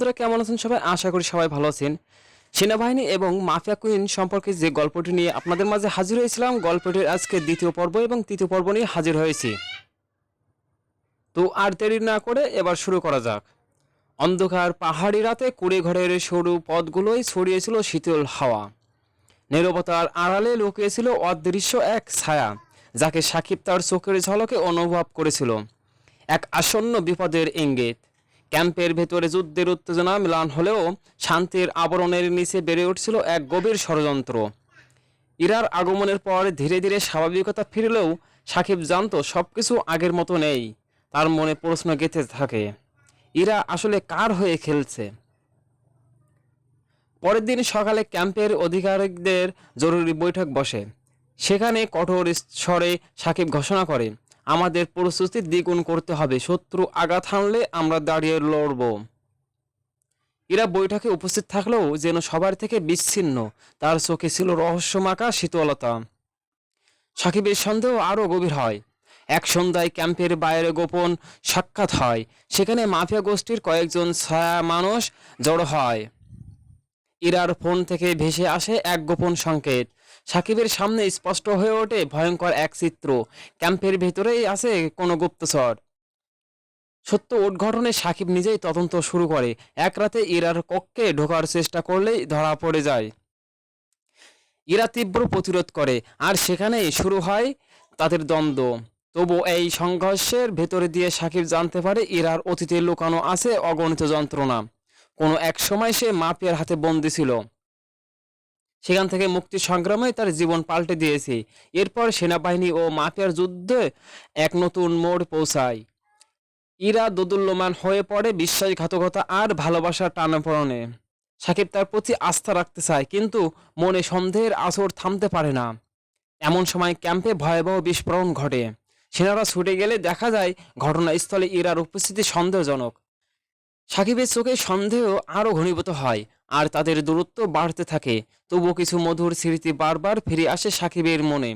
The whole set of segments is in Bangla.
বন্ধুরা কেমন আছেন সবাই? আশা করি সবাই ভালো আছেন। সেনাবাহিনী এবং মাফিয়া কুইন সম্পর্কে যে গল্পটি নিয়ে আপনাদের মাঝে হাজির হয়েছিলাম, গল্পটির আজকে দ্বিতীয় পর্ব এবং তৃতীয় পর্ব নিয়ে হাজির হয়েছি। তো আর দেরি না করে এবার শুরু করা যাক। অন্ধকার পাহাড়ি রাতে কুড়ে ঘরের সরু পথগুলোই ছড়িয়েছিল শীতল হাওয়া। নীরবতার আড়ালে লুকিয়েছিল অদৃশ্য এক ছায়া, যাকে সাকিব তার চোখের ঝলকে অনুভব করেছিল। এক আসন্ন বিপদের ইঙ্গিত। ক্যাম্পের ভেতরে যুদ্ধের উত্তেজনা ম্লান হলেও শান্তির আবরণের নিচে বেড়ে উঠছিল এক গভীর ষড়যন্ত্র। ইরার আগমনের পর ধীরে ধীরে স্বাভাবিকতা ফিরলেও সাকিব জানতো সবকিছু আগের মতো নেই। তার মনে প্রশ্ন গেঁথে থাকে, ইরা আসলে কার হয়ে খেলছে? পরের দিন সকালে ক্যাম্পের আধিকারিকদের জরুরি বৈঠক বসে। সেখানে কঠোর স্বরে সাকিব ঘোষণা করে, আমাদের প্রস্তুতি দ্বিগুণ করতে হবে। শত্রু আঘাত হানলে আমরা দাঁড়িয়ে লড়ব। এরা বৈঠকে উপস্থিত থাকলেও যেন সবার থেকে বিচ্ছিন্ন। তার চোখে ছিল রহস্যমাখা শীতলতা। সাকিবের সন্দেহ আরও গভীর হয়। এক সন্ধ্যায় ক্যাম্পের বাইরে গোপন সাক্ষাৎ হয়। সেখানে মাফিয়া গোষ্ঠীর কয়েকজন ছায়া মানুষ জড়ো হয়। ইরার ফোন থেকে ভেসে আসে এক গোপন সংকেত। সাকিবের সামনে স্পষ্ট হয়ে ওঠে ভয়ঙ্কর এক চিত্র। ক্যাম্পের ভেতরেই আছে কোনো গুপ্তচর। সত্য উদ্ঘাটনে সাকিব নিজেই তদন্ত শুরু করে। এক রাতে ইরার কক্ষে ঢোকার চেষ্টা করলেই ধরা পড়ে যায়। ইরা তীব্র প্রতিরোধ করে, আর সেখানেই শুরু হয় তাদের দ্বন্দ্ব। তবু এই সংঘর্ষের ভেতরে দিয়ে সাকিব জানতে পারে ইরার অতীতে লুকানো আছে অগণিত যন্ত্রণা। কোনো এক সময় সে মাফিয়ার হাতে বন্দী ছিল। সেখান থেকে মুক্তি সংগ্রামে তার জীবন পাল্টে দিয়েছে। এরপর সেনাবাহিনী ও মাফিয়ার যুদ্ধে এক নতুন মোড় পৌঁছায়। ইরা দোদুল্যমান হয়ে পড়ে বিশ্বাসঘাতকতা আর ভালোবাসার টানাপোড়েনে। সাকিব তার প্রতি আস্থা রাখতে চায়, কিন্তু মনে সন্দেহের আঁচড় থামতে পারে না। এমন সময় ক্যাম্পে ভয়াবহ বিস্ফোরণ ঘটে। সেনারা ছুটে গেলে দেখা যায় ঘটনাস্থলে ইরার উপস্থিতি সন্দেহজনক। সাকিবের চোখে সন্দেহ আরও ঘনীভূত হয়, আর তাদের দূরত্ব বাড়তে থাকে। তবুও কিছু মধুর স্মৃতি বারবার ফিরে আসে সাকিবের মনে।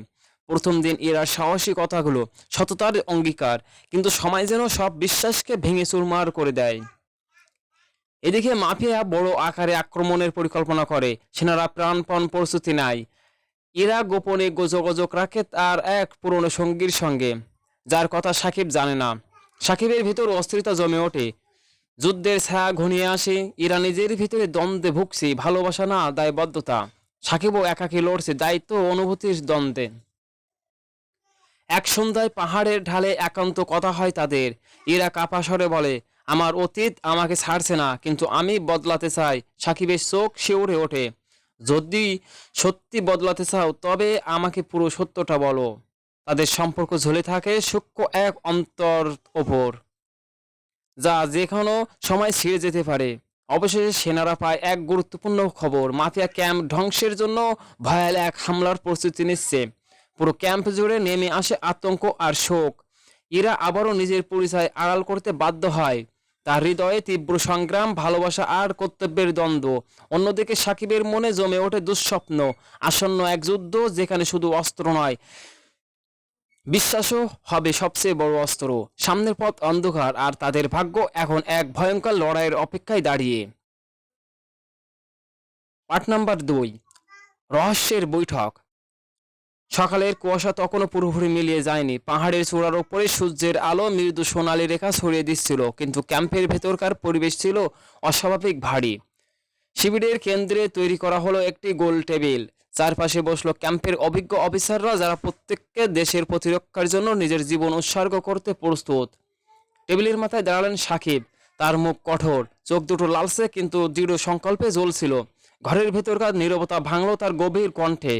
প্রথম দিন ইরার সাহসী কথাগুলো, সততার অঙ্গীকার, কিন্তু সময় যেন সব বিশ্বাসকে ভেঙে চুরমার করে দেয়। এদিকে মাফিয়া বড় আকারে আক্রমণের পরিকল্পনা করে। সেনারা প্রাণপণ প্রস্তুতি নেয়। ইরা গোপনে যোগাযোগ রাখে তার এক পুরনো সঙ্গীর সঙ্গে, যার কথা সাকিব জানে না। সাকিবের ভিতর অস্থিরতা জমে ওঠে। যুদ্ধের ছায়া ঘনিয়ে আসে। ইরা নিজের ভিতরে দ্বন্দ্বে ভুগছে, ভালোবাসা না দায়বদ্ধতা। সাকিবও একাকী লড়ছে দায়িত্ব ও অনুভূতির দ্বন্দ্বে। এক সন্ধ্যায় পাহাড়ের ঢালে একান্ত কথা হয় তাদের। ইরা কাপা স্বরে বলে, আমার অতীত আমাকে ছাড়ছে না, কিন্তু আমি বদলাতে চাই। সাকিবের চোখ শিউরে ওঠে। যদি সত্যি বদলাতে চাও তবে আমাকে পুরো সত্যটা বলো। তাদের সম্পর্ক ঝুলে থাকে সূক্ষ্ম এক অন্তর ওপর, যা যে কোনো সময় ছিঁড়ে যেতে পারে। অবশেষে সেনারা পায় এক গুরুত্বপূর্ণ খবর, মাফিয়া ক্যাম্প ধ্বংসের জন্য ভয়াল এক হামলার প্রস্তুতি নিচ্ছে। পুরো ক্যাম্প জুড়ে নেমে আসে আতঙ্ক আর শোক। ইরা আবারও নিজের পরিচয় আড়াল করতে বাধ্য হয়। তার হৃদয়ে তীব্র সংগ্রাম, ভালোবাসা আর কর্তব্যের দ্বন্দ্ব। অন্যদিকে সাকিবের মনে জমে ওঠে দুঃস্বপ্ন, আসন্ন এক যুদ্ধ যেখানে শুধু অস্ত্র নয়, বিশ্বাসও হবে সবচেয়ে বড় অস্ত্র। সামনের পথ অন্ধকার, আর তাদের ভাগ্য এখন এক ভয়ঙ্কর লড়াইয়ের অপেক্ষায় দাঁড়িয়ে। পার্ট নাম্বার 2, রহস্যের বৈঠক। সকালের কুয়াশা তখনও পুরোপুরি মিলিয়ে যায়নি। পাহাড়ের চূড়ার ওপরে সূর্যের আলো মৃদু সোনালি রেখা ছড়িয়ে দিচ্ছিল, কিন্তু ক্যাম্পের ভেতরকার পরিবেশ ছিল অস্বাভাবিক ভারী। শিবিরের কেন্দ্রে তৈরি করা হলো একটি গোল টেবিল। চারপাশে বসলো ক্যাম্পের অভিজ্ঞ অফিসাররা, যারা প্রত্যেককে দেশের প্রতিরক্ষার জন্য নিজের জীবন উৎসর্গ করতে প্রস্তুত। টেবিলের মাথায় দাঁড়ালেন সাকিব। তার মুখ কঠোর, চোখ দুটো লালচে কিন্তু দৃঢ় সংকল্পে জ্বলছিল। ঘরের ভেতরকার নীরবতা ভাঙল তার গভীর কণ্ঠে,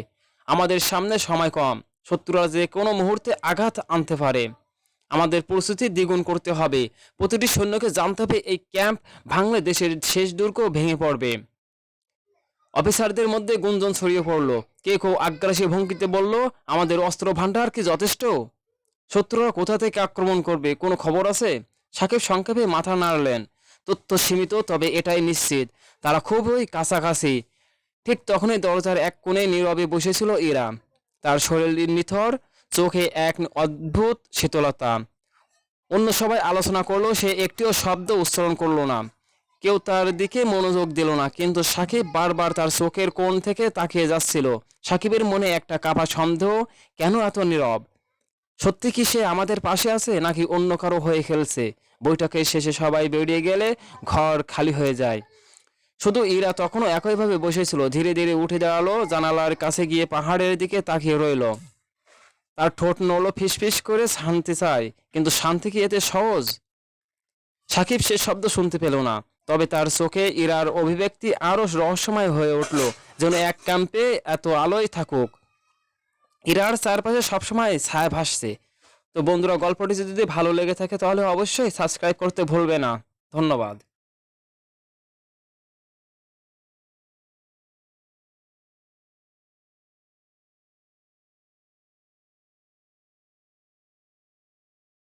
আমাদের সামনে সময় কম, শত্রুরা যে কোনো মুহূর্তে আঘাত আনতে পারে। আমাদের প্রস্তুতি দ্বিগুণ করতে হবে। প্রতিটি সৈন্যকে জানতে হবে এই ক্যাম্প ভাঙলে দেশের শেষ দুর্গ ভেঙে পড়বে। অফিসারদের মধ্যে গুঞ্জন ছড়িয়ে পড়ল। কেউ আগ্রাসী ভঙ্গিতে বলল, আমাদের অস্ত্র ভান্ডার কি যথেষ্ট? শত্রুরা কোথা থেকে আক্রমণ করবে, কোনো খবর আছে? সাকিব সংক্ষেপে মাথা নাড়লেন। তথ্য সীমিত, তবে এটাই নিশ্চিত, তারা খুবই কাছাকাছি। ঠিক তখনই দরজার এক কোণে নীরবে বসেছিল ইরা। তার শরীর নিথর, চোখে এক অদ্ভুত শীতলতা। অন্য সবাই আলোচনা করলো, সে একটিও শব্দ উচ্চারণ করলো না। কেউ তার দিকে মনোযোগ দিল না, কিন্তু সাকিব বারবার তার চোখের কোণ থেকে তাকিয়ে যাচ্ছিল। সাকিবের মনে একটা কাপা সন্দেহ, কেন এত নীরব? সত্যি কি সে আমাদের পাশে আছে, নাকি অন্য কারো হয়ে খেলছে? বৈঠকের শেষে সবাই বেরিয়ে গেলে ঘর খালি হয়ে যায়। শুধু ইরা তখনও একইভাবে বসেছিল। ধীরে ধীরে উঠে দাঁড়ালো, জানালার কাছে গিয়ে পাহাড়ের দিকে তাকিয়ে রইল। তার ঠোঁট নড়ল, ফিসফিস করে শান্তি চায়, কিন্তু শান্তি কি এতে সহজ? সাকিব সে শব্দ শুনতে পেল না, তবে তার চোখে ইরার অভিব্যক্তি আরো রহস্যময় হয়ে উঠল, যেন এক ক্যাম্পে এত আলোয় থাকুক ইরার চারপাশে সবসময় ছায়া ভাসছে। তো বন্ধুরা, গল্পটি যদি ভালো লেগে থাকে তাহলে অবশ্যই সাবস্ক্রাইব করতে ভুলবে না। ধন্যবাদ।